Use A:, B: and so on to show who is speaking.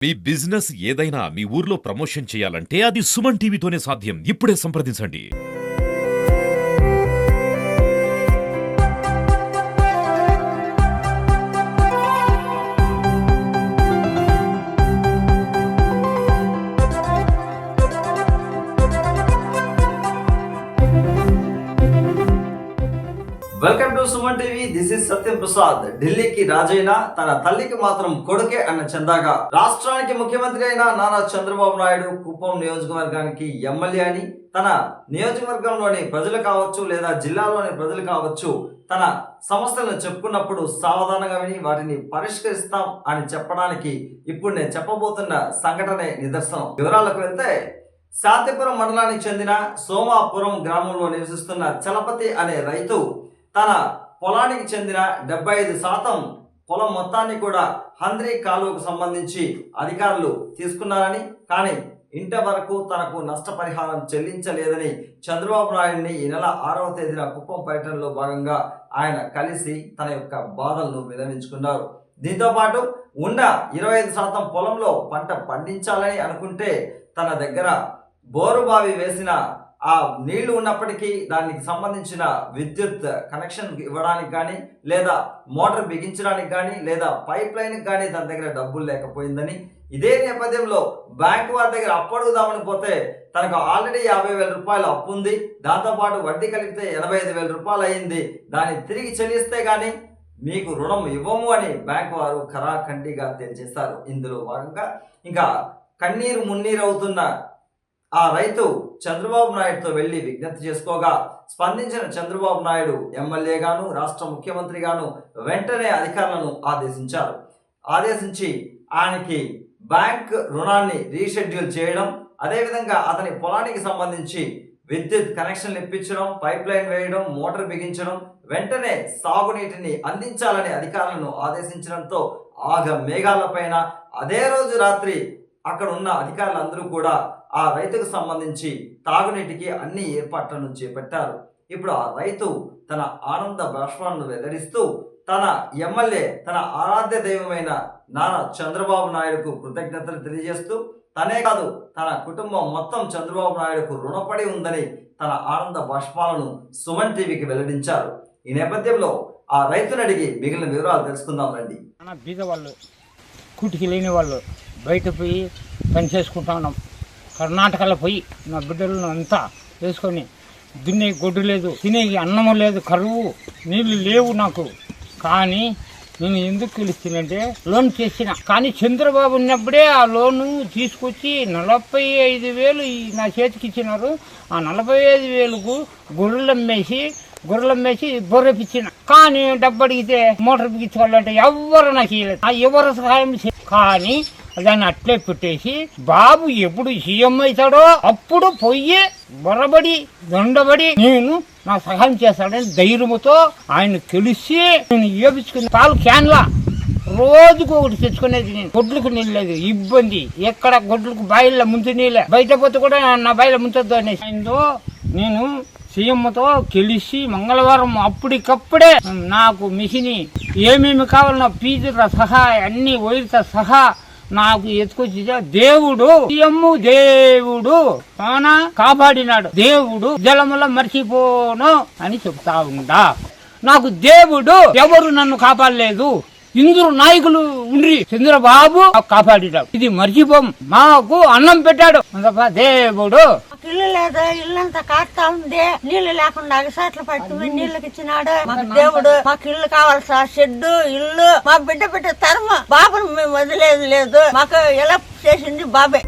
A: మీ business ఏదైనా మీ ఊర్లో promotion చేయాలంటే అది సుమన్ టీవీతోనే సాధ్యం. ఇప్పుడే సంప్రదించండి.
B: Welcome to Suman TV. This is Satyam Prasad. ఢిల్లీకి రాజైన తన తల్లికి మాత్రం కొడుకే అన్న చందాగా రాష్ట్రానికి ముఖ్యమంత్రి అయిన నారా చంద్రబాబు నాయుడు కుప్పం నియోజకవర్గానికి ఎమ్మెల్యే అని, తన నియోజకవర్గంలోని ప్రజలు కావచ్చు లేదా జిల్లాలోని ప్రజలు కావచ్చు తన సమస్యలను చెప్పుకున్నప్పుడు సావధానంగా విని వాటిని పరిష్కరిస్తాం అని చెప్పడానికి ఇప్పుడు నేను చెప్పబోతున్న సంఘటనే నిదర్శనం. వివరాలకు వెళ్తే, శాంతిపురం మండలానికి చెందిన సోమాపురం గ్రామంలో నివసిస్తున్న చలపతి అనే రైతు తన పొలానికి చెందిన 75% పొలం మొత్తాన్ని కూడా హంద్రీ కాలువకు సంబంధించి అధికారులు తీసుకున్నారని, కానీ ఇంతవరకు తనకు నష్టపరిహారం చెల్లించలేదని చంద్రబాబు నాయుడిని ఈ నెల 6వ తేదీన కుప్పం పర్యటనలో భాగంగా ఆయన కలిసి తన యొక్క బాధలను విన్నవించుకున్నారు. దీంతో పాటు ఉన్న 25% పొలంలో పంట పండించాలని అనుకుంటే తన దగ్గర బోరుబావి వేసిన ఆ నీళ్లు ఉన్నప్పటికీ దానికి సంబంధించిన విద్యుత్ కనెక్షన్ ఇవ్వడానికి కానీ, లేదా మోటార్ బిగించడానికి కానీ, లేదా పైప్ లైన్కి కానీ తన దగ్గర డబ్బులు లేకపోయిందని, ఇదే నేపథ్యంలో బ్యాంకు వారి దగ్గర అప్పు అడుగుదామని పోతే తనకు ఆల్రెడీ 50,000 రూపాయలు అప్పు ఉంది, దాంతోపాటు వడ్డీ కలిపితే 85,000 రూపాయలు అయింది, దాన్ని తిరిగి చెల్లిస్తే కానీ మీకు రుణం ఇవ్వము అని బ్యాంకు వారు ఖరాఖండిగా తేల్చేశారు. ఇందులో భాగంగా ఇంకా కన్నీరు మున్నీరు అవుతున్న ఆ రైతు చంద్రబాబు నాయుడుతో వెళ్లి విజ్ఞప్తి చేసుకోగా, స్పందించిన చంద్రబాబు నాయుడు ఎమ్మెల్యేగాను రాష్ట్ర ముఖ్యమంత్రిగాను వెంటనే అధికారులను ఆదేశించి ఆయనకి బ్యాంక్ రుణాన్ని రీషెడ్యూల్ చేయడం, అదేవిధంగా అతని పొలానికి సంబంధించి విద్యుత్ కనెక్షన్లు ఇప్పించడం, పైప్ లైన్ వేయడం, మోటార్ బిగించడం, వెంటనే సాగునీటిని అందించాలని అధికారులను ఆదేశించడంతో ఆగ మేఘాలపైన అదే రోజు రాత్రి అక్కడ ఉన్న అధికారులందరూ కూడా ఆ రైతుకు సంబంధించి తాగునీటికి అన్ని ఏర్పాట్లను చేపట్టారు. ఇప్పుడు ఆ రైతు తన ఆనంద బాష్పాలను వెల్లడిస్తూ తన ఎమ్మెల్యే, తన ఆరాధ్య దైవమైన నారా చంద్రబాబు నాయుడుకు కృతజ్ఞతలు తెలియజేస్తూ, తనే కాదు తన కుటుంబం మొత్తం చంద్రబాబు నాయుడుకు రుణపడి ఉందని తన ఆనంద బాష్పాలను సుమన్ టీవీకి వెల్లడించారు. ఈ నేపథ్యంలో ఆ రైతుని అడిగి మిగిలిన వివరాలు తెలుసుకుందాం రండి.
C: బీదవాళ్ళు, కూటికి లేని వాళ్ళు బయట పోయి పని చేసుకుంటా ఉన్నాం. కర్ణాటకలో పోయి నా బిడ్డలను అంతా వేసుకొని దున్నే గొడ్డు లేదు, తినే అన్నము లేదు, కరువు, నీళ్లు లేవు నాకు. కానీ నేను ఎందుకు గెలుస్తానంటే లోన్ చేసిన, కానీ చంద్రబాబు ఉన్నప్పుడే ఆ లోను తీసుకొచ్చి 45,000 నా చేతికి ఇచ్చినారు. ఆ 45,000కు గొర్రెలమ్మేసి బొర్రెపిచ్చిన. కానీ డబ్బు అడిగితే మోటార్ బిగించుకోవాలంటే ఎవరు నాకు ఇవ్వలేదు. ఆ ఎవరు సహాయం కానీ దాన్ని అట్లే పెట్టేసి బాబు ఎప్పుడు సీఎం అవుతాడో అప్పుడు పొయ్యి బొరబడి దొండబడి నేను నా సహాయం చేస్తాడని ధైర్యంతో ఆయన తెలిసి నేను ఏపించుకుని పాలు క్యాన్లా రోజుకు ఒకటి తెచ్చుకునేది. నేను గొడ్లకు నీళ్ళలేదు, ఇబ్బంది. ఎక్కడ గొడ్లకు బాయిల్లో ముందు నీళ్ళే, బయట పోతే కూడా నా బాయిలో ముంచొద్దు అనేసి ఆయనతో నేను సీఎంతో కలిసి మంగళవారం అప్పటికప్పుడే నాకు మిషన్ ఏమేమి కావాలన్నా ఫీజుల సహా అన్ని వైర్తో సహా నాకు ఎత్తుకొచ్చి దేవుడు సీఎం దేవుడు పానా కాపాడినాడు, దేవుడు జలముల మర్చిపోను అని చెప్తా ఉండా. నాకు దేవుడు ఎవరు నన్ను కాపాడలేదు, ఇందరు నాయకులు ఉండ్రి చంద్రబాబు కాపాడినాడు, ఇది మర్చిపోం. మాకు అన్నం పెట్టాడు దేవుడు.
D: ఇల్లు లేదు, ఇల్లంతా కాస్తా ఉంది, నీళ్లు లేకుండా అగసాట్లు పట్టుకుని నీళ్ళకి ఇచ్చినాడు మాకు దేవుడు. మాకు ఇల్లు కావాలి సార్, షెడ్డు, ఇల్లు. మా బిడ్డ తరమ బాబును మేము వదిలేదు లేదు, మాకు ఎలా చేసింది బాబే.